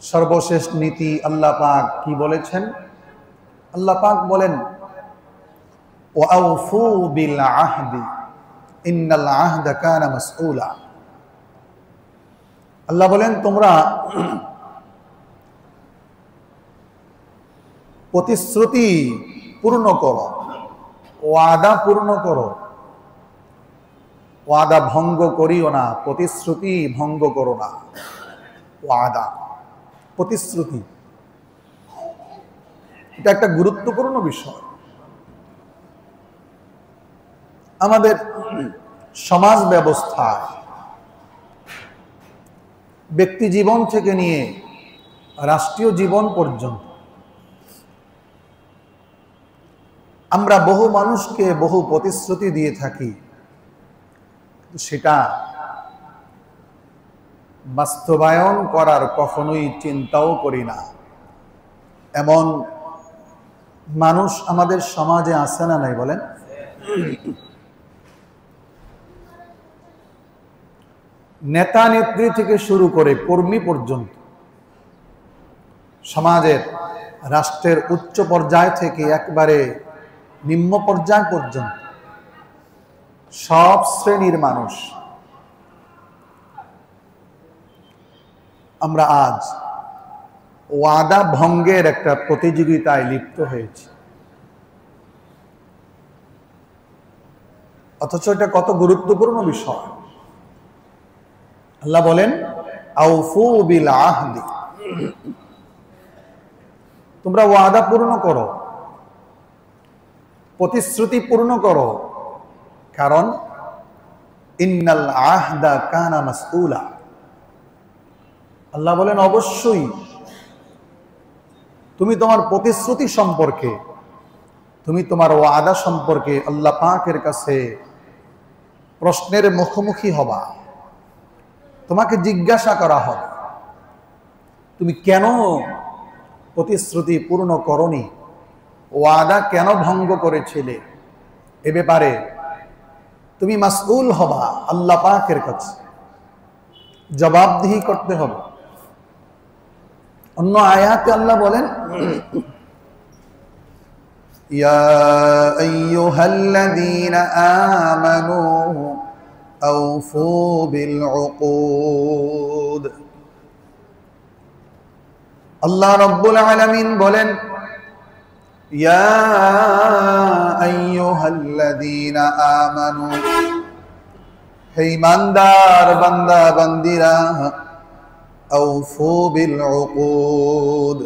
সর্বশেষ নীতি আল্লাহ পাক কি বলেছেন? আল্লাহ পাক বলেন ওয়াউফু বিল আহদি ইন্নাল আহদা কানা মাসউলা। আল্লাহ বলেন তোমরা প্রতিশ্রুতি পূর্ণ করো, ওয়াদা পূর্ণ করো, ওয়াদা ভঙ্গ করিও না, প্রতিশ্রুতি ভঙ্গ করো না। ওয়াদা, প্রতিশ্রুতি, এটা একটা গুরুত্বপূর্ণ বিষয়। আমাদের সমাজ ব্যবস্থা ব্যক্তি জীবন থেকে নিয়ে রাষ্ট্রীয় জীবন পর্যন্ত আমরা বহু মানুষকে বহু প্রতিশ্রুতি দিয়ে থাকি, সেটা বাস্তবায়ন করার কখনোই চিন্তাও করি না। এমন মানুষ আমাদের সমাজে আছে না নাই বলেন? নেতা নেত্রী থেকে শুরু করে কর্মী পর্যন্ত, সমাজের রাষ্ট্রের উচ্চ পর্যায় থেকে একবারে নিম্ন পর্যায় পর্যন্ত সব শ্রেণীর মানুষ আমরা আজ ওয়াদা ভঙ্গের একটা প্রতিযোগিতায় লিপ্ত হয়েছি। অথচ এটা কত গুরুত্বপূর্ণ বিষয়। আল্লাহ বলেন আউফু বিল আহদি, তোমরা ওয়াদা পূর্ণ করো, প্রতিশ্রুতি পূর্ণ করো, কারণ ইন্নাল আহদা কানা মাসউলা। আল্লাহ বলেন অবশ্যই তুমি তোমার প্রতিশ্রুতি সম্পর্কে, তুমি তোমার ওয়াদা সম্পর্কে আল্লাহ পাকের কাছে প্রশ্নের মুখোমুখি হবা। তোমাকে জিজ্ঞাসা করা হবে তুমি কেন প্রতিশ্রুতি পূর্ণ করনি, ওয়াদা কেন ভঙ্গ করেছিলে। এ ব্যাপারে তুমি মাসউল হবা, আল্লাহ পাকের কাছে জবাবদিহি করতে হবে। অন্য আয়াতে আল্লাহ বলেন ইয়া আইয়ুহাল্লাযীনা আমানু আউফু বিল উকুদ। আল্লাহ রাব্বুল আলামিন বলেন ইয়া আইয়ুহাল্লাযীনা আমানু, হে ঈমানদার বান্দা বান্দিরা, আউফু বিল উকুদ,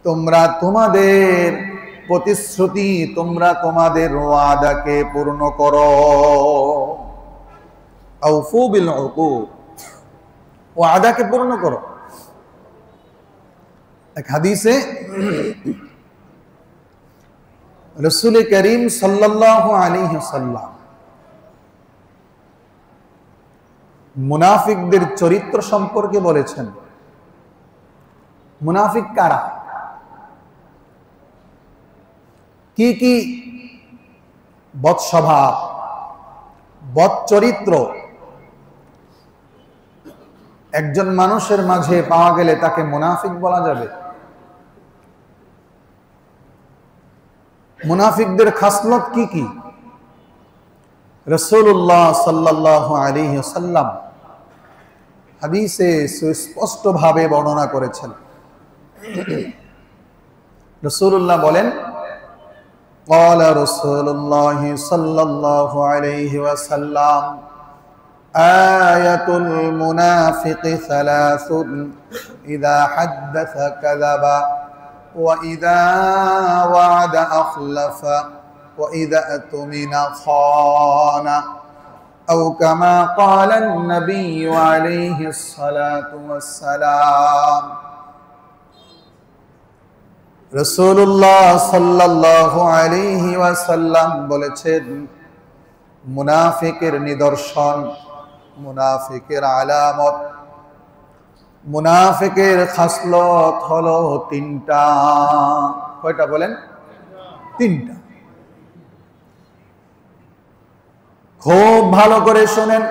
তোমরা তোমাদের প্রতিশ্রুতি, তোমরা তোমাদের ওয়াদাকে পূর্ণ করো। আউফু বিল উকুদ, ওয়াদাকে পূর্ণ করো। এক হাদিসে রাসূল করিম সাল্লাল্লাহু আলাইহি ওয়াসাল্লাম মুনাফিকদের চরিত্র সম্পর্কে বলেছেন। মুনাফিক কারা, কি কি বদ স্বভাব, বদ চরিত্র একজন মানুষের মাঝে পাওয়া গেলে তাকে মুনাফিক বলা যাবে। মুনাফিকদের খাসলত কি কি রাসূলুল্লাহ সাল্লাল্লাহু আলাইহি ওয়াসাল্লাম হাদিসে সুস্পষ্ট ভাবে বর্ণনা করেছেন। রাসূলুল্লাহ বলেন ক্বালা রাসূলুল্লাহ সাল্লাল্লাহু আলাইহি ওয়াসাল্লাম আয়াতুল মুনাফিকি সালাসুন ইযা হাদ্দাসা কাযাবা ওয়া ইযা ওয়া'আদা আখলাফা ওয়া ইযা আতুমিনা খানা আও কামা ক্বালা an-নবী আলাইহিস সালাতু ওয়াস সালাম। রাসূলুল্লাহ সাল্লাল্লাহু আলাইহি ওয়াসাল্লাম বলেছেন মুনাফিকের নিদর্শন, মুনাফিকের আলামত, মুনাফিকের খাসলত হলো তিনটা। কয়টা বলেন? তিনটা। খুব ভালো করে শুনেন।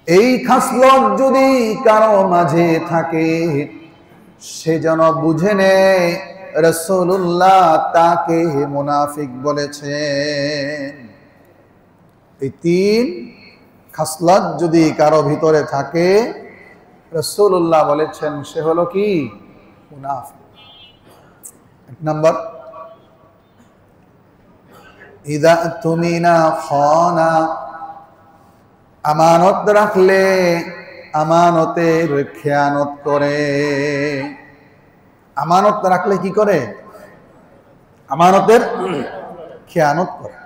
এই খাসলত যদি কারো মাঝে থাকে সে যেন বুঝে নেয় রাসূলুল্লাহ তাকে মুনাফিক বলেছেন। এই তিন খাসলত যদি কারো ভিতরে থাকে রাসূলুল্লাহ বলেছেন সে হলো কি? মুনাফিক। এক নম্বর, ইদা তুমিনা খানা, আমানত রাখলে আমানতের খেয়ানত করে। আমানত রাখলে কি করে? আমানতের খেয়ানত করে।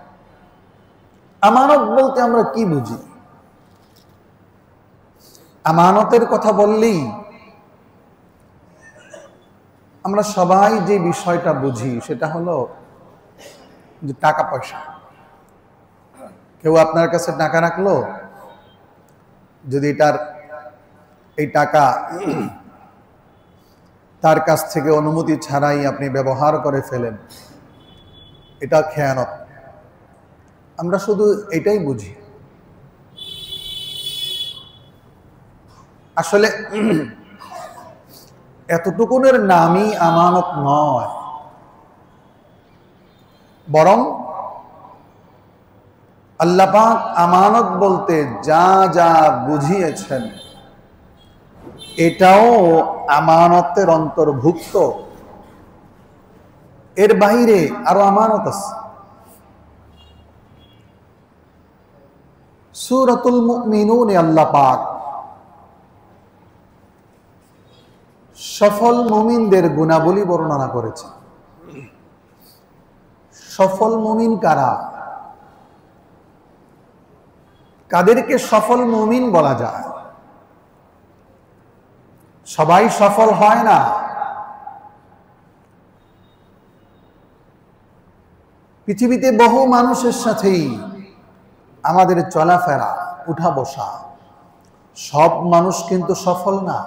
আমানত বলতে আমরা কি বুঝি? আমানতের কথা বললেই আমরা সবাই যে বিষয়টা বুঝি সেটা হলো যে টাকা পয়সা। কেউ আপনার কাছে টাকা রাখলো, যদি এই টাকা তার কাছ থেকে অনুমতি ছাড়াই আপনি ব্যবহার করে ফেলেন, এটা খেয়ানত। আমরা শুধু এটাই বুঝি। আসলে এতটুকুনের নামই আমানত নয়, বরং আল্লাহ পাক আমানত বলতে যা যা বুঝিয়েছেন এটাও আমানতের অন্তর্ভুক্ত। এর বাইরে আরো আমানত আছে। সূরাতুল মুমিনুনে আল্লাহ পাক সফল মুমিনদের গুণাবলী বর্ণনা করেছেন। সফল মুমিন কারা? কাদেরকে সফল মুমিন বলা যায়? সবাই সফল হয় না। পৃথিবীতে বহু মানুষের সাথেই আমাদের চলাফেরা, উঠা বসা, সব মানুষ কিন্তু সফল না।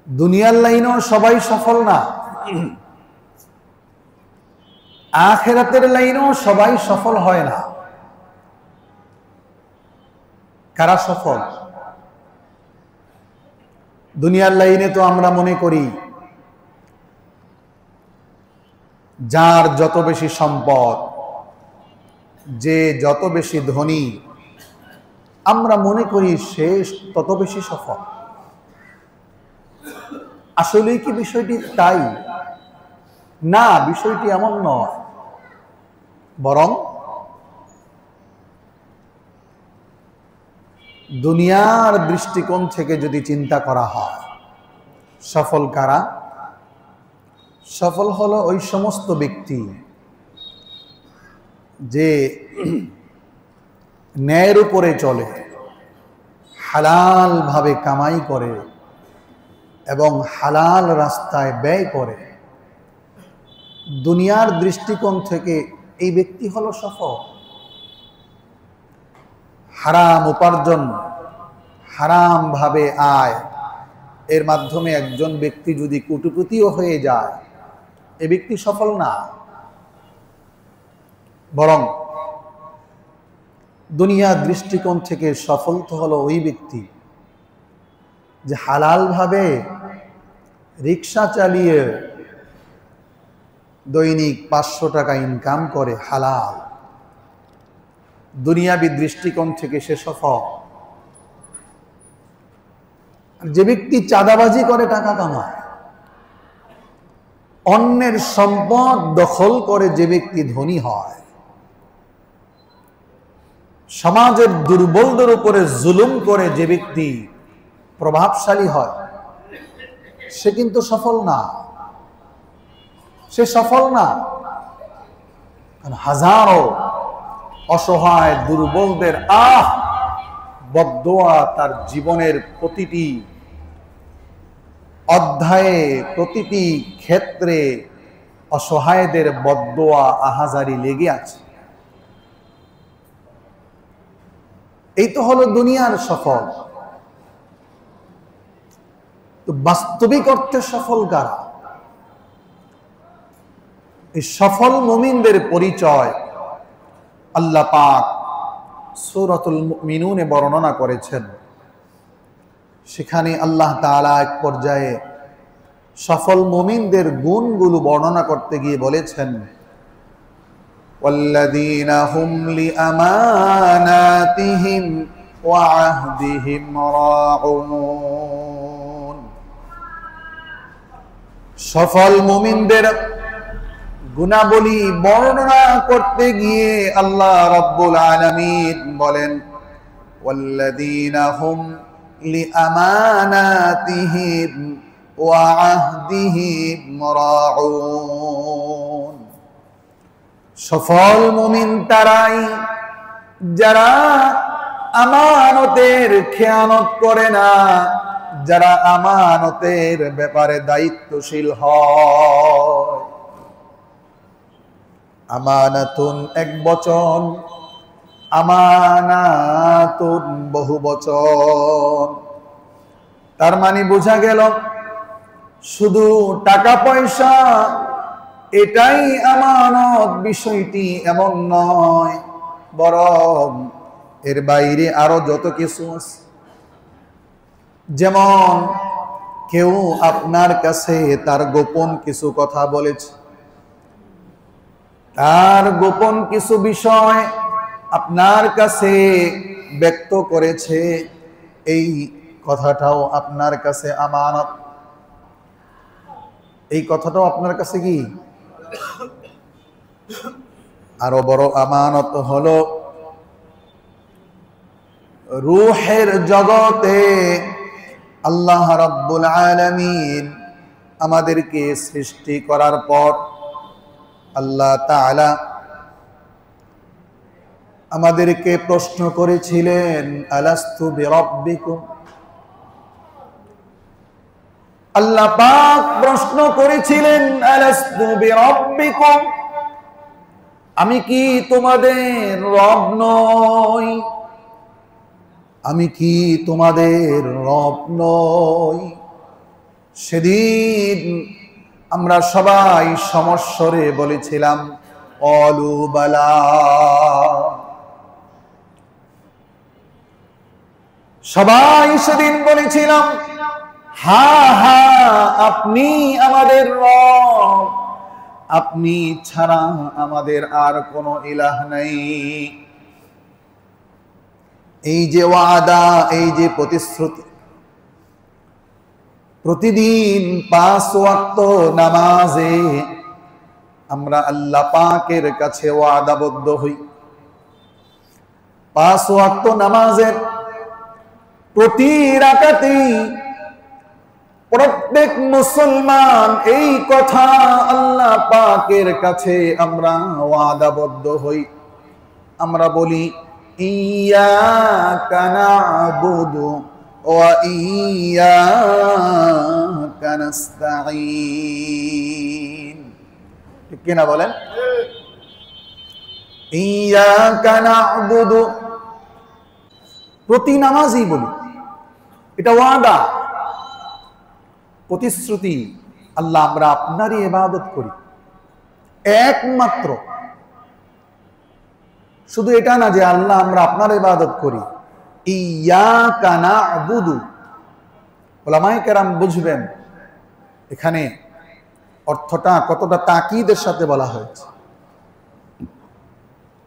দুনিয়ার লাইনেও সবাই সফল না, আখিরাতের লাইনেও সবাই সফল হয় না। কারা সফল? দুনিয়ার লাইনে তো আমরা মনে করি যার যত বেশি সম্পদ, যে যত বেশি ধনী, আমরা মনে করি সে তত বেশি সফল। আসলেই কি বিষয়টি তাই? না, বিষয়টি এমন নয়। বরং দুনিয়ার দৃষ্টিকোণ থেকে যদি চিন্তা করা হয়, সফল কারা? সফল হলো ওই সমস্ত ব্যক্তি যে ন্যায়ের উপরে চলে, হালাল ভাবে কামাই করে এবং হালাল রাস্তায় ব্যয় করে। দুনিয়ার দৃষ্টিকোণ থেকে এই ব্যক্তি হলো সফল। হারাম উপার্জন, হারাম ভাবে আয়, এর মাধ্যমে একজন ব্যক্তি যদি কোটিপতিও হয়ে যায়, এ ব্যক্তি সফল না। বরং দুনিয়ার দৃষ্টিকোণ থেকে সফল তো হলো ওই ব্যক্তি যে হালাল ভাবে রিক্সা চালিয়ে দৈনিক 500 টাকা ইনকাম করে, হালাল। দুনিয়াবী দৃষ্টিকোণ থেকে সে সফল। যে ব্যক্তি চাঁদাবাজি করে টাকা কামায়, অন্যের সম্পদ দখল করে যে ব্যক্তি ধনী হয়, সমাজের দুর্বলদের উপরে জুলুম করে যে ব্যক্তি প্রভাবশালী হয়, সে কিন্তু সফল না। সে সফল না। হাজারো অসহায় দুর্বলদের বদদোয়া তার জীবনের প্রতিটি অধ্যায়ে, প্রতিটি ক্ষেত্রে অসহায়দের বদদোয়া আহাজারি লেগে আছে। এই তো হলো দুনিয়ার সফল। তো বাস্তবিক অর্থে সফল কারা? এই সফল মুমিনদের পরিচয় আল্লাহ পাক সূরাতুল মুমিনুনে বর্ণনা করেছেন। সেখানে আল্লাহ তাআলা এক পর্যায়ে সফল মুমিনদের গুণগুলো বর্ণনা করতে গিয়ে বলেছেন, ওয়াল্লাযীনা হুম লিআমানাতিহিম ওয়া আহদিহিম রাউন। সফল মুমিনদের গুণাবলী বর্ণনা করতে গিয়ে আল্লাহ রাব্বুল আলামিন বলেন, ওয়াল্লাযীনা হুম লিআমানাতিহিম ওয়া আহদিহিম রাউন। সফল মুমিন তারাই যারা আমানতের খেয়ানত করে না, যারা আমানতের ব্যাপারে দায়িত্বশীল হয়। আমানাতুন এক বচন, আমানাতুন বহু বচন। তার মানে বোঝা গেল শুধু টাকা পয়সা এটাই আমানত, বিষয়টি এমন নয়, বরং এর বাইরে আরো যত কিছু আছে। যেমন কেউ আপনার কাছে তার গোপন কিছু কথা বলেছে, তার গোপন কিছু বিষয় আপনার কাছে ব্যক্ত করেছে, এই কথাটাও আপনার কাছে আমানত। এই কথাটাও আপনার কাছে কি? আরো বড় আমানত হলো রূহের জগতে আল্লাহ রাব্বুল আলামিন আমাদেরকে সৃষ্টি করার পর আল্লাহ তাআলা আমাদেরকে প্রশ্ন করেছিলেন, আলাস্তু বিরাব্বিকুম। আল্লাহ পাক প্রশ্ন করেছিলেন, আলাস্তু বিরাব্বিকুম, আমি কি তোমাদের রব নই? আমি কি তোমাদের রব নই? সেদিন আমরা সবাই সমস্বরে বলেছিলাম, অলু বালা। সবাই সেদিন বলেছিলাম, হা হা, আপনি আমাদের রব, আপনি ছাড়া আমাদের আর কোনো ইলাহ নাই। এই যে ওয়াদা, এই যে প্রতিশ্রুতি, প্রতিদিন 5 ওয়াক্ত নামাজে আমরা আল্লাহ পাকের কাছে ওয়াদাবদ্ধ হই। 5 ওয়াক্ত নামাজের প্রতি রাকাতেই প্রত্যেক মুসলমান এই কথা আল্লাহ পাকের কাছে আমরা ওয়াদাবদ্ধ হই। আমরা বলি, ইয়্যাকা না'বুদু ওয়া ইয়্যাকা নাস্তাঈন। ঠিক কি না বলেন? ইয়্যাকা না'বুদু, প্রতি নামাজই বলি, এটা ওয়াদা, প্রতিশ্রুতি। আল্লাহ, আমরা আপনারই ইবাদত করি একমাত্র। শুধু এটা না যে আল্লাহ আমরা আপনার ইবাদত করি, ইয়্যাকা না'বুদু। উলামায়ে কেরাম বুঝবেন এখানে অর্থটা কতটা তাকিদের সাথে বলা হয়েছে।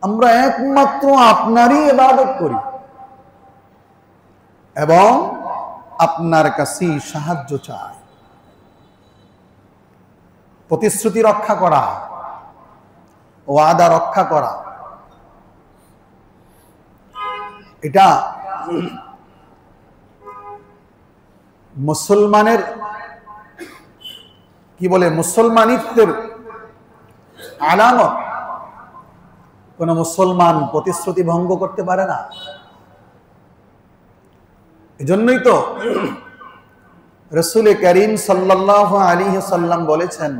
আমরা একমাত্র আপনারই ইবাদত করি এবং আপনার কাছেই সাহায্য চাই। প্রতিশ্রুতি রক্ষা করা, ওয়াদা রক্ষা করা, এটা মুসলমানের কি বলে, মুসলমানিত্বের আলামত। কোন মুসলমান প্রতিশ্রুতি ভঙ্গ করতে পারে না। এজন্যই তো রাসূল করিম সাল্লাল্লাহু আলাইহি সাল্লাম বলেছেন,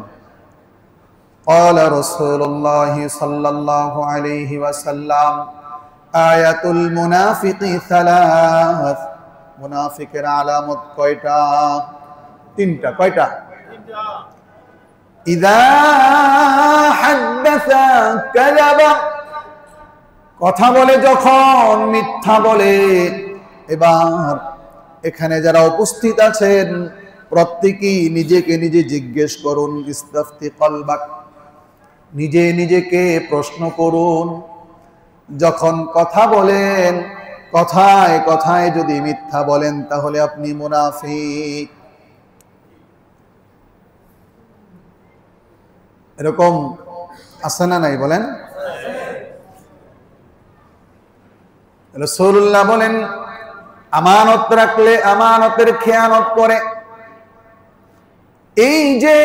قال رسول الله صلى الله عليه وسلم আয়াতুল মুনাফিকি সালাস। মুনাফিকের আলামত কয়টা? 3টা। কয়টা? 3টা। ইযা হাদাসা কাযাবা, কথা বলে যখন মিথ্যা বলে। এবার এখানে যারা উপস্থিত আছেন প্রত্যেকেই নিজেকে নিজে জিজ্ঞেস করুন, ইস্তাফতি কলবাক, নিজে নিজেকে প্রশ্ন করুন, যখন কথা বলেন কথায় কথায় যদি মিথ্যা বলেন তাহলে আপনি মুনাফিক। এরকম আছে না নাই বলেন? রাসূলুল্লাহ বলেন, আমানত রাখলে আমানতের খেয়ানত করে। এই যে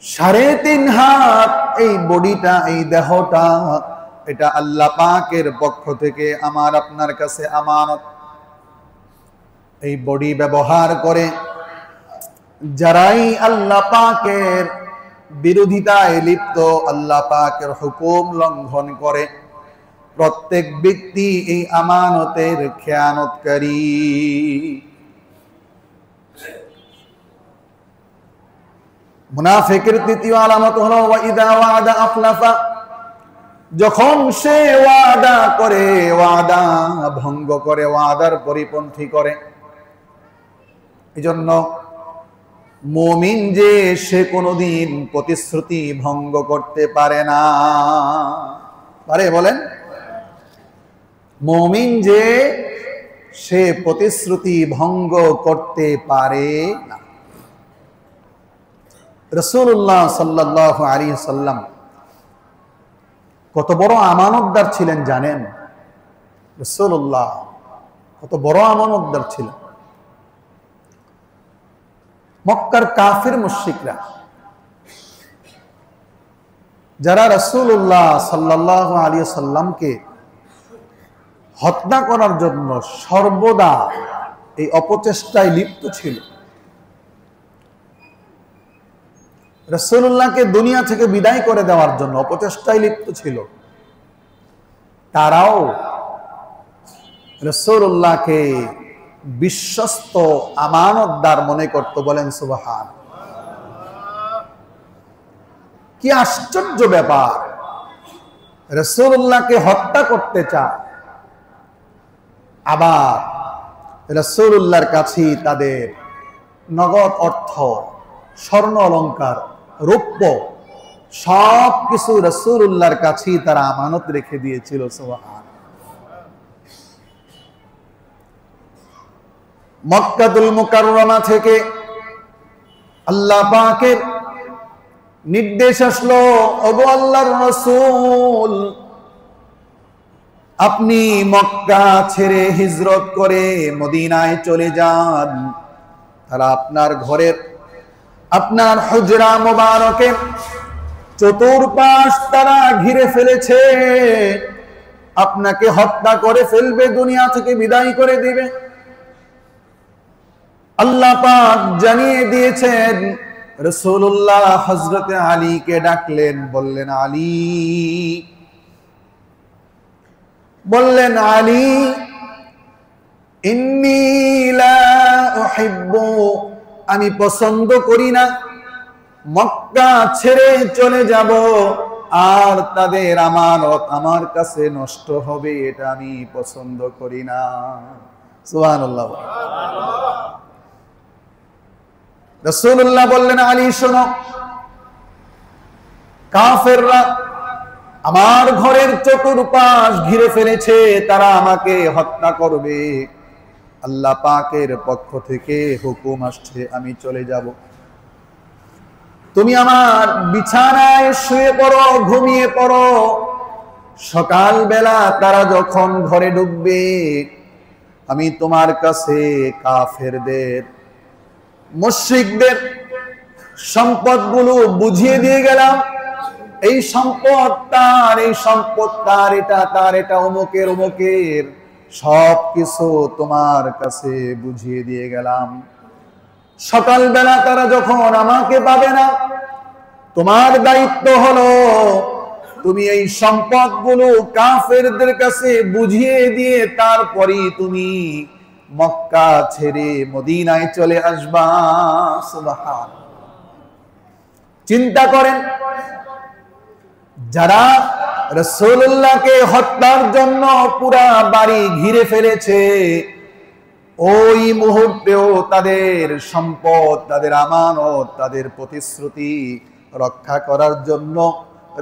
3.5 হাত, এই বডিটা, এই দেহটা, এটা আল্লাহ পাকের পক্ষ থেকে আমার আপনার কাছে আমানত। এই বডি ব্যবহার করে যারাই আল্লাহ পাকের বিরোধিতায় লিপ্ত, আল্লাহ পাকের হুকুম লঙ্ঘন করে, প্রত্যেক ব্যক্তি এই আমানতের খেয়ানতকারী। মুনাফিকের তৃতীয় আলামত হলো ওয়াইদা ওয়াদা আখলাফা, যখন সে ওয়াদা করে ওয়াদা ভঙ্গ করে, ওয়াদার পরিপন্থী করে। এজন্য মুমিন যে সে কোনোদিন প্রতিশ্রুতি ভঙ্গ করতে পারে না। পারে বলেন? মুমিন যে সে প্রতিশ্রুতি ভঙ্গ করতে পারে না। রাসূলুল্লাহ সাল্লাল্লাহু আলাইহি সাল্লাম কত বড় আমানতদার ছিলেন জানেন? রাসূলুল্লাহ কত বড় আমানতদার ছিলেন। মক্কার কাফির মুশরিকরা যারা রাসূলুল্লাহ সাল্লাল্লাহু আলাইহি সাল্লামকে হত্যা করার জন্য সর্বদা এই অপচেষ্টায় লিপ্ত ছিল, রাসূলুল্লাহকে দুনিয়া থেকে বিদায় করে দেওয়ার জন্য অপচেষ্টায় লিপ্ত ছিল, তারাও রাসূলুল্লাহকে বিশ্বস্ত আমানতদার মনে করত। বলেন সুবহান। কি আশ্চর্য ব্যাপার! রাসূলুল্লাহকে হত্যা করতে চায়, আবার রাসূলুল্লাহর কাছে তাদের নগদ অর্থ, স্বর্ণ অলংকার, রৌপ্য সব কিছু রাসূলুল্লাহর কাছে তারা আমানত রেখে দিয়েছিল। সুবহান। মক্কাতুল মুকাররমা থেকে আল্লাহ পাকের নির্দেশ আসলো, ওগো আল্লাহর রাসূল, আপনি মক্কা ছেড়ে হিজরত করে মদিনায় চলে যান। তারা আপনার ঘরের, আপনার হুজরা মুবারকের চতুর্পাশ তারা ঘিরে ফেলেছে, আপনাকে হত্যা করে ফেলবে, দুনিয়া থেকে বিদায় করে দিবে। আল্লাহ পাক জানিয়ে দিয়েছেন। রাসূলুল্লাহ হযরতে আলীকে ডাকলেন, বললেন আলী, ইন্নী লা উহিব্বু, আমি পছন্দ করি না মক্কা ছেড়ে চলে যাব আর তাদের আমানত আমার কাছে নষ্ট হবে, এটা আমি পছন্দ করি না। সুবহানাল্লাহ। রাসূলুল্লাহ বললেন, আলী শোনো, কাফেররা আমার ঘরের চতুর্পাশ ঘিরে ফেলেছে, তারা আমাকে হত্যা করবে, আল্লাহ পাকের পক্ষ থেকে হুকুম আসছে আমি চলে যাব। তুমি আমার বিছানায় শুয়ে পড়ো, ঘুমিয়ে পড়ো, সকাল বেলা তারা যখন ঘরে ঢুকবে আমি তোমার কাছে কাফেরদের, মুশরিকদের সম্পদগুলো বুঝিয়ে দিয়ে গেলাম। এই সম্পদ তার, এই সম্পদ তার, এটা তার, এটা অমুকের অমুকের, সব কিছু তোমার কাছে বুঝিয়ে দিয়ে গেলাম। সকালবেলা তারা যখন আমাকে পাবে না, তোমার দায়িত্ব হলো তুমি এই সম্পদগুলো কাফেরদের কাছে বুঝিয়ে দিয়ে তারপরেই তুমি মক্কা ছেড়ে মদিনায় চলে আসবা। সুবহান। চিন্তা করেন, যারা রাসূলুল্লাহকে হত্যার জন্য পুরা বাড়ি ঘিরে ফেলেছে, ওই মুহূর্তেও তাদের সম্পদ, তাদের আমানত, তাদের প্রতিশ্রুতি রক্ষা করার জন্য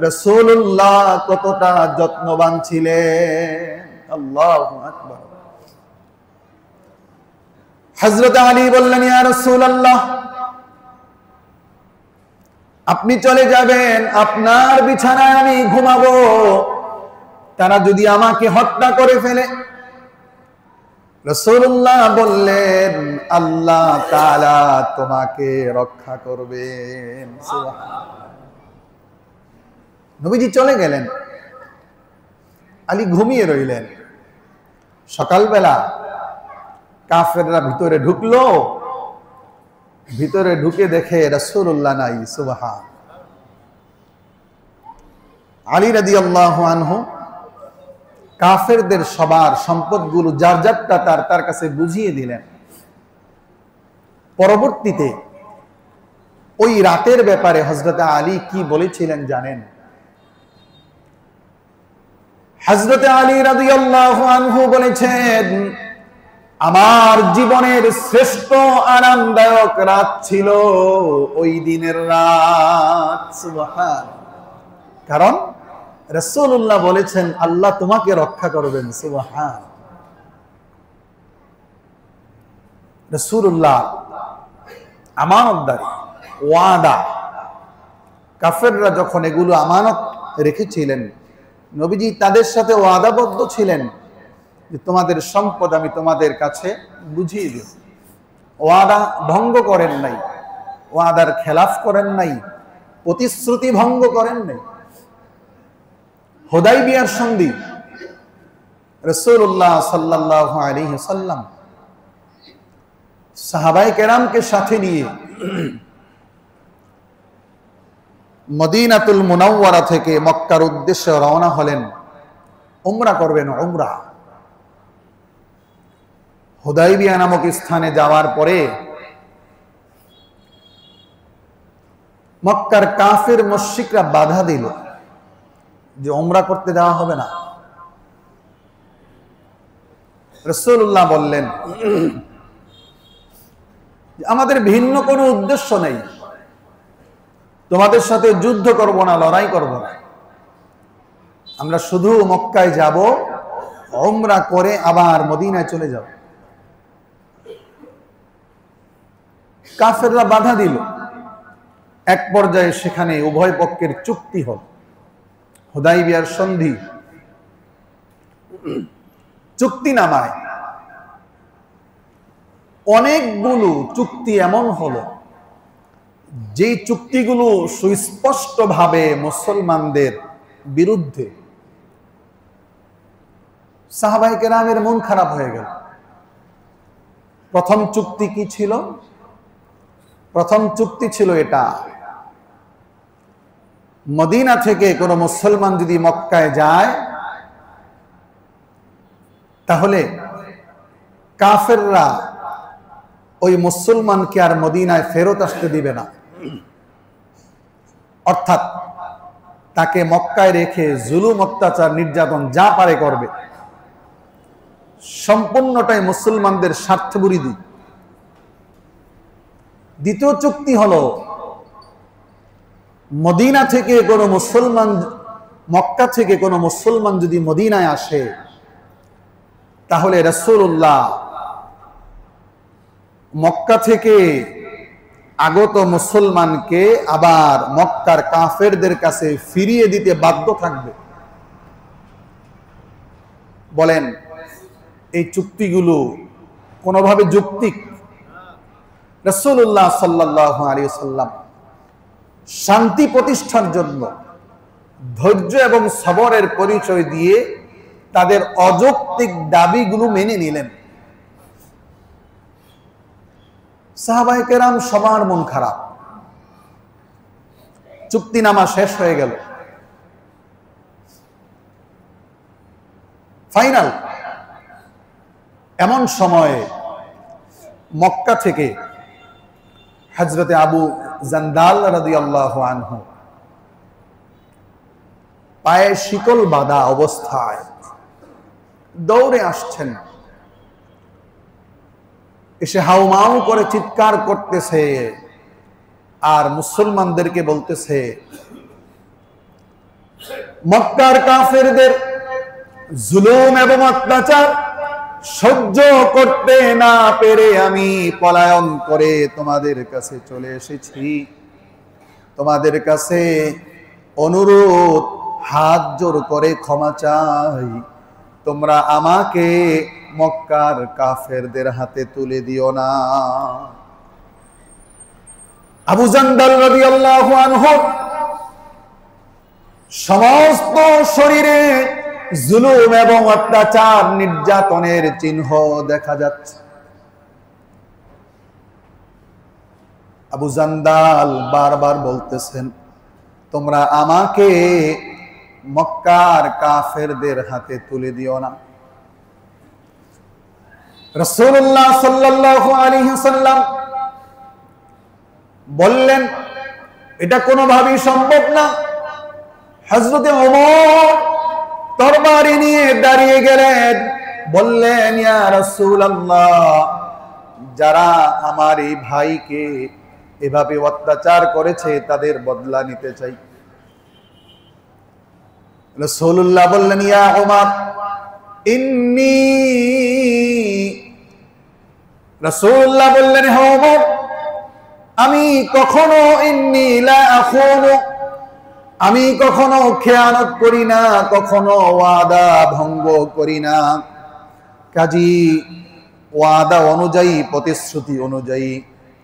রাসূলুল্লাহ কতটা যত্নবান ছিলেন। আল্লাহু আকবার। হযরত আলী বললেন, ইয়া রাসূলুল্লাহ, আপনি চলে যাবেন, আপনার বিছানায় আমি ঘুমাবো, তারা যদি আমাকে হত্যা করে ফেলে। রাসূলুল্লাহ বললেন, আল্লাহ তাআলা তোমাকে রক্ষা করবেন। সুবহানাল্লাহ। নবীজি চলে গেলেন, আলী ঘুমিয়ে রইলেন। সকালবেলা কাফেররা ভিতরে ঢুকলো, ভিতরে ঢুকে দেখে রাসূলুল্লাহ নাই। সুবহান। আলী রাদিয়াল্লাহু আনহু কাফেরদের সবার সম্পদগুলো যার যারটা তার কাছে বুঝিয়ে দিলেন। পরবর্তীতে ওই রাতের ব্যাপারে হযরত আলী কি বলেছিলেন জানেন? হযরত আলী রাদিয়াল্লাহু আনহু বলেছেন, আমার জীবনের শ্রেষ্ঠ আরামদায়ক রাত ছিল ওই দিনের রাত। সুবহান। কারণ রাসূলুল্লাহ বলেছেন, আল্লাহ তোমাকে রক্ষা করবেন। সুবহান। রাসূলুল্লাহ আমানতদারি, ওয়াদা, কাফেররা যখন এগুলো আমানত রেখেছিলেন, নবীজি তাদের সাথে ওয়াদাবদ্ধ ছিলেন যে তোমাদের সম্পদ আমি তোমাদের কাছে বুঝিয়ে দেব। ওয়াদা ভঙ্গ করেন নাই, ওয়াদার খেলাফ করেন নাই, প্রতিশ্রুতি ভঙ্গ করেন নাই। হুদাইবিয়ার সন্ধি রাসূলুল্লাহ সাল্লাল্লাহু আলাইহি ওয়াসাল্লাম সাহাবায়ে কেরামকে সাথে নিয়ে মদিনাতুল মুনাওয়ারা থেকে মক্কার উদ্দেশ্যে রওনা হলেন। উমরা করবেন, উমরা। হুদাইবিয়া নামক স্থানে যাওয়ার পরে মক্কার কাফের মুশরিকরা বাধা দিল যে উমরা করতে দেওয়া হবে না। রাসূলুল্লাহ বললেন, আমাদের ভিন্ন কোনো উদ্দেশ্য নেই, তোমাদের সাথে যুদ্ধ করব না, লড়াই করব না, আমরা শুধু মক্কায় যাব, উমরা করে আবার মদিনায় চলে যাব। কাফেররা বাধা দিল। এক পর্যায়ে সেখানে উভয় পক্ষের চুক্তি হল, হুদাইবিয়ার সন্ধি। চুক্তিনামায় অনেকগুলো চুক্তি এমন হলো যেই চুক্তিগুলো সুস্পষ্টভাবে মুসলমানদের বিরুদ্ধে। সাহাবায়ে কেরামের মন খারাপ হয়ে গেল। প্রথম চুক্তি কি ছিল? প্রথম চুক্তি ছিল এটা, মদিনা থেকে কোনো মুসলমান যদি মক্কায় যায় তাহলে কাফেররা ওই মুসলমানকে আর মদিনায় ফেরত আসতে দিবে না। অর্থাৎ তাকে মক্কায় রেখে জুলুম, অত্যাচার, নির্যাতন যা পারে করবে, সম্পূর্ণটাই মুসলমানদের স্বার্থবিরোধী। দ্বিতীয় চুক্তি হলো, মদিনা থেকে কোনো মুসলমান, মক্কা থেকে কোনো মুসলমান যদি মদিনায় আসে তাহলে রাসূলুল্লাহ মক্কা থেকে আগত মুসলমানকে আবার মক্কার কাফেরদের কাছে ফিরিয়ে দিতে বাধ্য থাকবে। বলেন, এই চুক্তিগুলো কোনোভাবে যৌক্তিক? রাসূলুল্লাহ সাল্লাল্লাহু আলাইহি ওয়াসাল্লাম শান্তি প্রতিষ্ঠার জন্য ধৈর্য এবং সবরের পরিচয় দিয়ে তাদের অযৌক্তিক দাবিগুলো মেনে নিলেন। সাহাবায়ে কেরাম সবার মন খারাপ। চুক্তিনামা শেষ হয়ে গেল। ফাইনাল এমন সময়ে মক্কা থেকে হযরতে আবু জান্দাল রাদিয়াল্লাহু আনহু পায়ে শিকল বাঁধা অবস্থায় দৌড়ে আসছেন, এসে হাউমাউ করে চিৎকার করতেছে আর মুসলমানদেরকে বলতেছে, মক্কার কাফেরদের জুলুম এবং অত্যাচার সহ্য করতে না পেরে আমি পলায়ন করে তোমাদের কাছে চলে এসেছি। তোমাদের কাছে অনুরোধ, হাত জোর করে ক্ষমা চাই, তোমরা আমাকে মক্কার কাফেরদের হাতে তুলে দিও না। আবু জান্দাল রাদিয়াল্লাহু আনহু সমস্ত শরীরে জুলুম এবং অত্যাচার নির্যাতনের চিহ্ন দেখা যাচ্ছে। আবু জান্দাল বারবার বলতেছেন, তোমরা আমাকে মক্কার কাফেরদের হাতে তুলে দিও না। রাসূলুল্লাহ সাল্লাল্লাহু আলাইহি ওয়াসাল্লাম বললেন, এটা কোনোভাবেই সম্ভব না। হযরতে ওমর তরবারি নিয়ে দাঁড়িয়ে গেলেন, বললেন, ইয়া রাসূলুল্লাহ, যারা আমার এই ভাইকে এভাবে অত্যাচার করেছে তাদের বদলা নিতে চাই। রাসূলুল্লাহ বললেন, ইয়া ওমর ইন্নী, রাসূলুল্লাহ বললেন, হে ওমর, আমি কখনো ইন্নী লা আখুনু, আমি কখনো খেয়ানত করি না, কখনো ওয়াদা ভঙ্গ করি না। কাজী ওয়াদা অনুযায়ী, প্রতিশ্রুতি অনুযায়ী,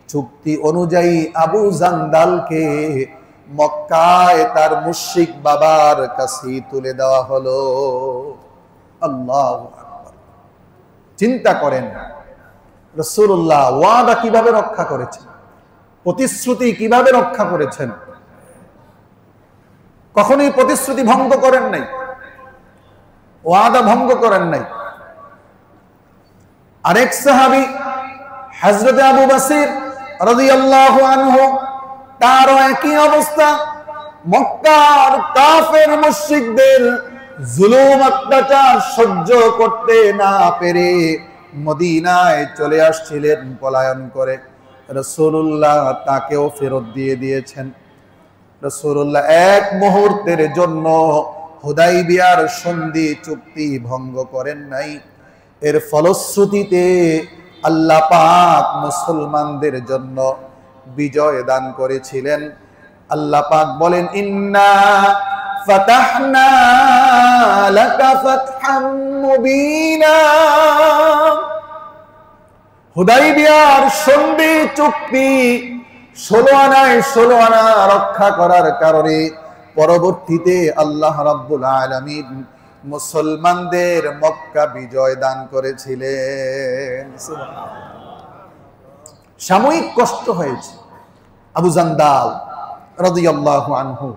চুক্তি অনুযায়ী আবু জান্দালকে মক্কায় তার মুশরিক বাবার কাছে তুলে দেওয়া হলো। আল্লাহু আকবার। চিন্তা করেন রাসূলুল্লাহ ওয়াদা কিভাবে রক্ষা করেছেন, প্রতিশ্রুতি কিভাবে রক্ষা করেছেন। কখনোই প্রতিশ্রুতি ভঙ্গ করেন নাই, ওয়াদা ভঙ্গ করেন নাই। আরেক সাহাবী হযরত আবু বসর রাদিয়াল্লাহু আনহু, তারও একই অবস্থা। মক্কার কাফের মুশরিকদের জুলুম অত্যাচার সহ্য করতে না পেরে মদিনায় চলে আসছিলেন পলায়ন করে। রাসূলুল্লাহ তাকেও ফেরত দিয়ে দিয়েছেন। রাসূলুল্লাহ এক মুহূর্তের জন্য হুদাইবিয়ার সন্ধি চুক্তি ভঙ্গ করেন নাই। এর ফলশ্রুতিতে আল্লাহ পাক মুসলমানদের জন্য বিজয় দান করেছিলেন। আল্লাহ পাক বলেন, ইন্না ফাতাহনা লাকা ফাতহাম মুবিনা। হুদাইবিয়ার সন্ধি চুক্তি 16 আনায় 16 আনা রক্ষা করার কারণে পরবর্তীতে আল্লাহ রাব্বুল আলামিন মুসলমানদের মক্কা বিজয় দান করেছিলেন। সাময়িক কষ্ট হয়েছে আবু জান্দাল রাদিয়াল্লাহু আনহু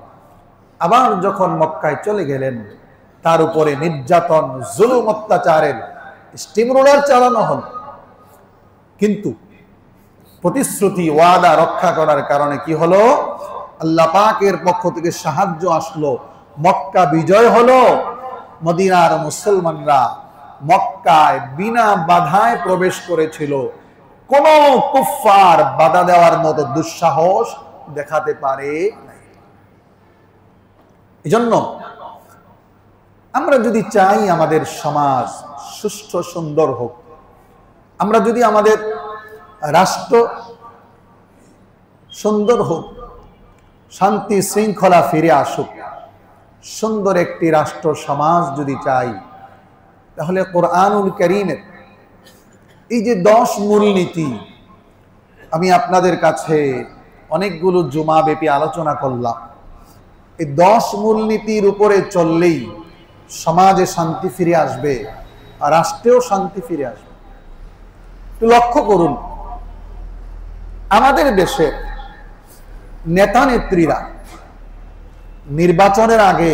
আবার যখন মক্কায় চলে গেলেন, তার উপরে নির্যাতন, জুলুম, অত্যাচারের স্টিম রোলার চালানো হল। কিন্তু প্রতিশ্রুতি, ওয়াদা রক্ষা করার কারণে কি হলো? আল্লাহ পাকের পক্ষ থেকে সাহায্য আসলো, মক্কা বিজয় হলো। মদিনার মুসলমানরা মক্কায় বিনা বাধায় প্রবেশ করেছিল। কোন কুফফার বাধা দেওয়ার মতো দুঃসাহস দেখাতে পারে নাই। এজন্য আমরা যদি চাই আমাদের সমাজ সুষ্ঠু সুন্দর হোক, আমরা যদি আমাদের রাষ্ট্র সুন্দর হোক, শান্তি শৃঙ্খলা ফিরে আসুক, সুন্দর একটি রাষ্ট্র সমাজ যদি চাই, তাহলে কোরআনুল কারীমের এই যে 10 মূলনীতি আমি আপনাদের কাছে অনেকগুলো জুমা ব্যাপী আলোচনা করলাম, এই 10 মূলনীতির উপরে চললেই সমাজে শান্তি ফিরে আসবে আর রাষ্ট্রেও শান্তি ফিরে আসবে। একটু লক্ষ্য করুন, আমাদের দেশে নেতা নেত্রীরা নির্বাচনের আগে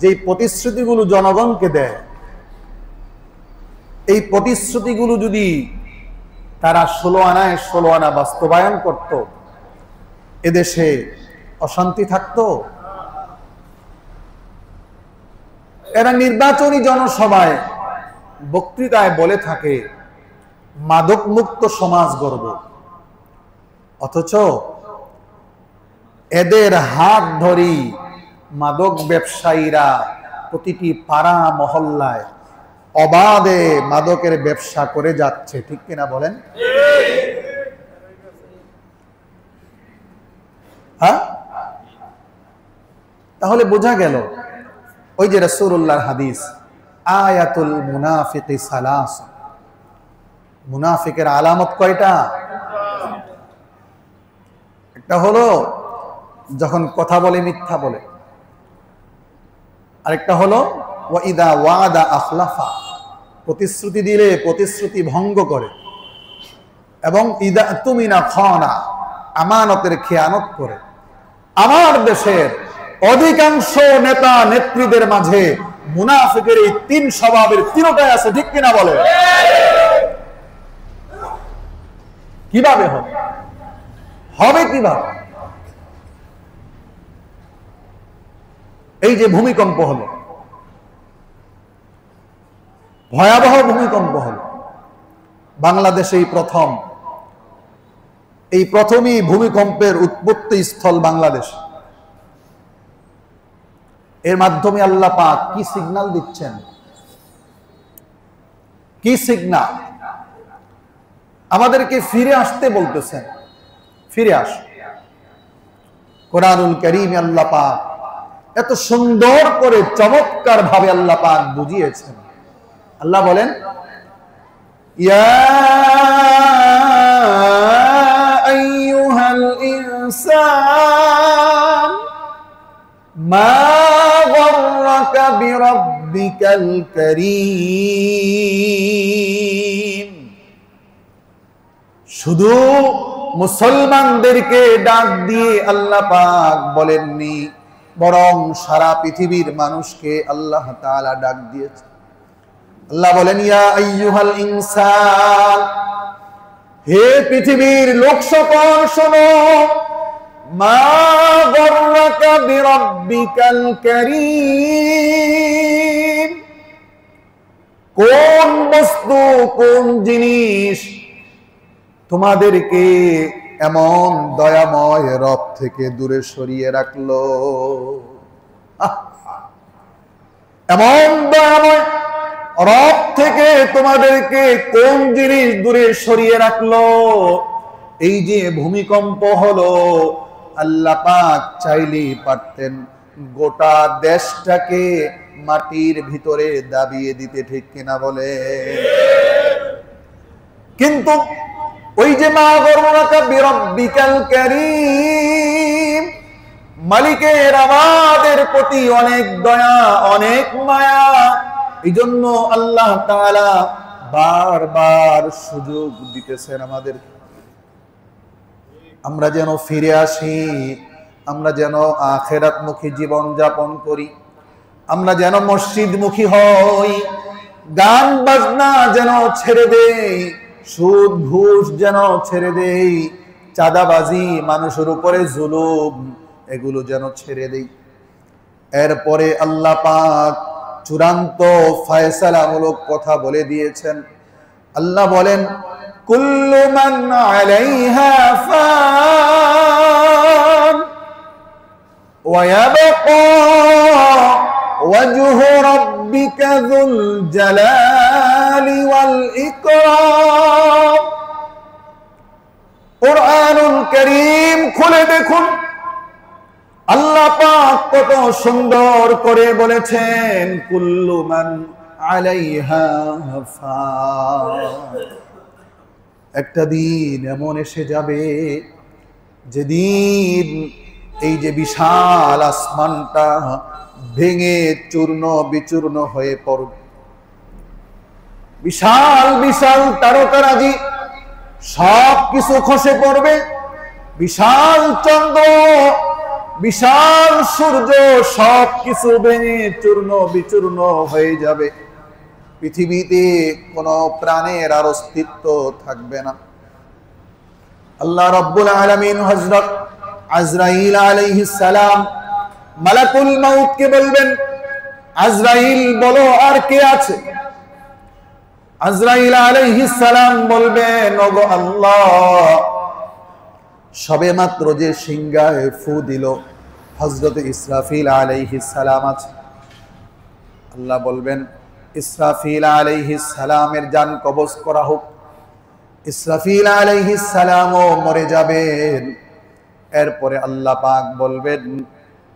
যে প্রতিশ্রুতিগুলো জনগণকে দেয়, এই প্রতিশ্রুতিগুলো যদি তারা 16 আনায় 16 আনা বাস্তবায়ন করত, এদেশে অশান্তি থাকতো? এরা নির্বাচনী জনসভায় বক্তৃতায় বলে থাকে মাদক মুক্ত সমাজ গড়ব, অথচ এদের হাত ধরি মাদক ব্যবসায়ীরা প্রতিটি পাড়া মহল্লায় অবাধে মাদকের ব্যবসা করে যাচ্ছে, ঠিক কিনা বলেন? হ্যাঁ, তাহলে বোঝা গেল ওই যে রাসূলুল্লাহর হাদিস, আয়াতুল মুনাফিকি সালাস, মুনাফিকের আলামত কয়টা? একটা হলো যখন কথা বলে মিথ্যা বলে, আরেকটা হলো ওয়াইদা ওয়াদা আখলাফা, প্রতিশ্রুতি দিলে প্রতিশ্রুতি ভঙ্গ করে, এবং ইদা তুমিনা খানা, আমানতের খেয়ানত করে। আমার দেশের অধিকাংশ নেতা নেত্রীদের মাঝে মুনাফিকের এই তিন স্বভাবের তিনটাই আছে, ঠিক কিনা বলে? কিভাবে হবে? হবে কিভাবে? এই যে ভূমিকম্প হলো, ভয়াবহ ভূমিকম্প হলো বাংলাদেশেই প্রথম, এই প্রথমই ভূমিকম্পের উৎপত্তি স্থল বাংলাদেশ। এর মাধ্যমে আল্লাহ পাক কি সিগন্যাল দিচ্ছেন? কি সিগন্যাল? আমাদেরকে ফিরে আসতে বলতেছেন, ফিরে আস। কোরআনুল কারীমে আল্লাহ পাক এত সুন্দর করে চমৎকার ভাবে আল্লাহ পাক বুঝিয়েছেন। আল্লাহ বলেন, ইয়া আইয়ুহাল ইনসান মা গররাকা বিরাব্বিকাল কারীম। শুধু মুসলমানদেরকে ডাক দিয়ে আল্লাহ পাক বলেননি, বরং সারা পৃথিবীর মানুষকে আল্লাহ তাআলা ডাক দিয়েছে। আল্লাহ বলেন, ইয়া আইয়ুহাল ইনসান, হে পৃথিবীর লোক সকল শোনো, মা গররাকা বিরাব্বিকাল কারীম, কোন বস্তু, কোন জিনিস তোমাদেরকে এমন দয়াময় রব থেকে দূরে সরিয়ে রাখলো? এমন দয়াময় রব থেকে তোমাদেরকে কোন জিনিস দূরে সরিয়ে রাখলো? এই যে ভূমিকম্প হলো, আল্লাহ পাক চাইলেই পারতেন গোটা দেশটাকে মাটির ভিতরে দাবিয়ে দিতে, ঠিক কিনা বলে? কিন্তু ওই যে মা গররাকা বিরাব্বিকাল কারীম, মালিকের আমাদের প্রতি অনেক দয়া, অনেক মায়া। এই জন্য আল্লাহ তাআলা বারবার সুযোগ দিতেছেন আমাদের, আমরা যেন ফিরে আসি, আমরা যেন আখিরাতমুখী জীবন যাপন করি, আমরা যেন মসজিদমুখী হই, গান বাজনা যেন ছেড়ে দেই, সুদ ঘুষ যেন ছেড়ে দেই, চাঁদাবাজি, মানুষের উপরে জুলুম, এগুলো যেন ছেড়ে দেই। এরপরে আল্লাহ পাক চূড়ান্ত ফয়সালামূলক কথা বলে দিয়েছেন। আল্লাহ বলেন, কুল্লু মান আলাইহা ফান ওয়া ইয়াবকা ওয়াজহু রাব্বিকা যুল জালালি ওয়াল ইকরাম। কুরআনুল কারীম খুলে দেখুন, আল্লাহ পাক কত সুন্দর করে বলেছেন, কুল্লু মান আলাইহা ফান। একটা দিন এমন এসে যাবে যেদিন এই যে বিশাল আসমানটা ভেঙে চূর্ণ বিচূর্ণ হয়ে পড়বে, বিশাল বিশাল তারকারাজি সব কিছু খসে পড়বে, বিশাল চন্দ্র, বিশাল সূর্য সব কিছু ভেঙে চূর্ণ বিচূর্ণ হয়ে যাবে। পৃথিবীতে কোনো প্রাণের আর অস্তিত্ব থাকবে না। আল্লাহ রাব্বুল আলামিন হযরত আজরাইল আলাইহিস সালাম মালাকুল মাউত কে বলবেন, আজরাইল বলো আর কে আছে? আজরাইল আলাইহিস সালাম বলবেন, ওগো আল্লাহ, সবে মাত্র যে সিংহায় ফু দিল হযরত ইসরাফিল আলাইহিস সালাম আছে। আল্লাহ বলবেন, ইসরাফিল আলাইহিস সালামের জান কবজ করা হোক। ইসরাফিল আলাইহিস সালামও মরে যাবেন। এরপরে আল্লাহ পাক বলবেন,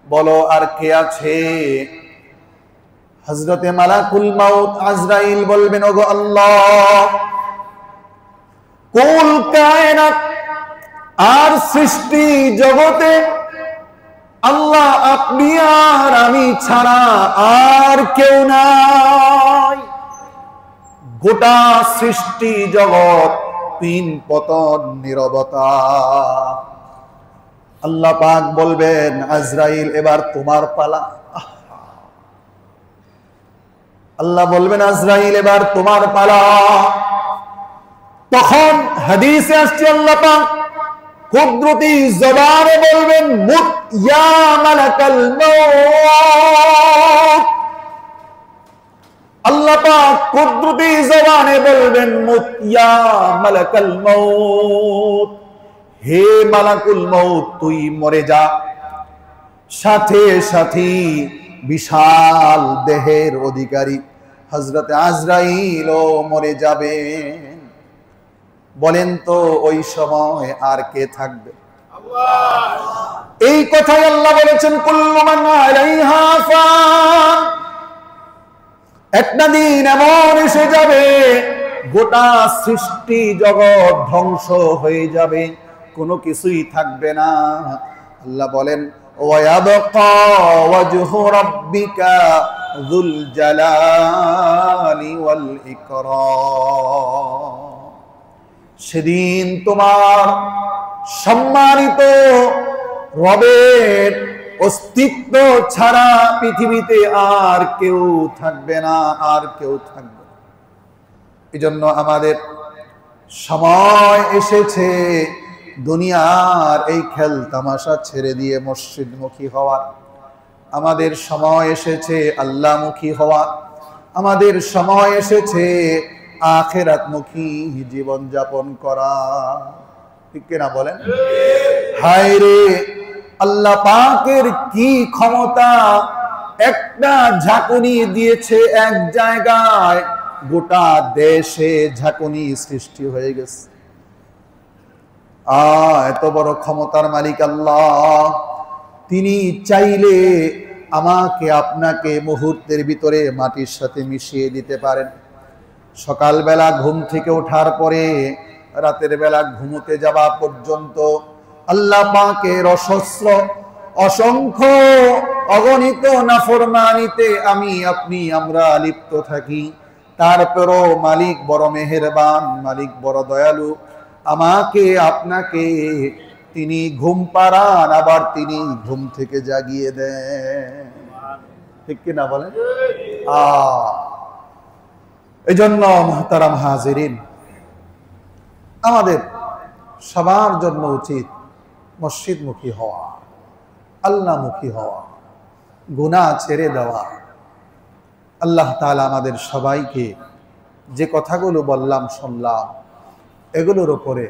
বলো আর কে আছে? হযরতে মালাকুল মাউত আজরাইল বলবেন, ওগো আল্লাহ, কুল কায়নাত আর সৃষ্টি জগতে আল্লাহ আপনি আর আমি ছাড়া আর কেউ নাই। গোটা সৃষ্টি জগৎ পিন পতন নীরবতা। আল্লাহ পাক বলবেন, আজরাইল এবার তোমার পালা। আল্লাহ বলবেন, আজরাইল এবার তোমার পালা। তখন হাদিসে আসছে আল্লাহ পাক কুদরতি জবানে বলবেন, মুত ইয়া মালাকাল মউত। আল্লাহ পাক কুদরতি জবানে বলবেন, মুত ইয়া মালাকাল মউত, হে মালাকুল মউত তুই মরে যা। সাথে সাথে বিশাল দেহের অধিকারী হযরত আজরাইলও মরে যাবেন। বলেন তো ওই সময় আর কে থাকবে? এই কথাই আল্লাহ বলেছেন, কুল্লু মান আলাইহা ফান। একটা দিন এমন এসে যাবে গোটা সৃষ্টি জগৎ ধ্বংস হয়ে যাবে, কোনো কিছুই থাকবে না। আল্লাহ বলেন, ওয়ায়াবকা ওয়াজহু রাব্বিকা যুল জালালি ওয়াল ইকরাম। সেদিন তোমার সম্মানিত রবের অস্তিত্ব ছাড়া পৃথিবীতে আর কেউ থাকবে না, আর কেউ থাকবে না। এজন্য আমাদের সময় এসেছে দুনিয়ার এই খেল তামাশা ছেড়ে দিয়ে মসজিদমুখী হওয়া। আমাদের সময় এসেছে আল্লাহমুখী হওয়া। আমাদের সময় এসেছে আখিরাতমুখী জীবন যাপন করা। ঠিক কিনা বলেন? হায় রে, আল্লাহ পাকের কি ক্ষমতা! একটা ঝাঁকুনি দিয়েছে এক জায়গায়, গোটা দেশে ঝাঁকুনি সৃষ্টি হয়ে গেছে। এত বড় ক্ষমতার মালিক আল্লাহ। তিনি চাইলে আমাকে আপনাকে মুহূর্তের ভিতরে মাটির সাথে মিশিয়ে দিতে পারেন। সকালবেলা ঘুম থেকে ওঠার পরে রাতের বেলা ঘুমোতে যাওয়া পর্যন্ত আল্লাহ পাকের অসহস্র অসংখ্য অগণিত নাফরমানিতে আমি আপনি আমরা লিপ্ত থাকি। তারপরও মালিক বড় মেহেরবান, মালিক বড় দয়ালু। আমাকে আপনাকে তিনি ঘুম পাড়ান, আবার তিনি ঘুম থেকে জাগিয়ে দেন। ঠিক কিনা বলেন? এই জন্য মুহতারাম হাজিরিন, আমাদের সবার জন্য উচিত মসজিদমুখী হওয়া, আল্লাহমুখী হওয়া, গুনাহ ছেড়ে দেওয়া। আল্লাহ তাআলা আমাদের সবাইকে যে কথাগুলো বললাম শুনলাম, এগুলোর উপরে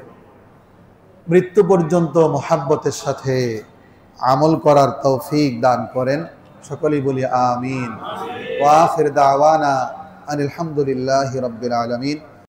মৃত্যু পর্যন্ত মুহাব্বতের সাথে আমল করার তৌফিক দান করেন। সকলেই বলি আমিন। ওয়া আখির দাওয়ানা আনিল হামদুলিল্লাহি রাব্বিল আলামিন।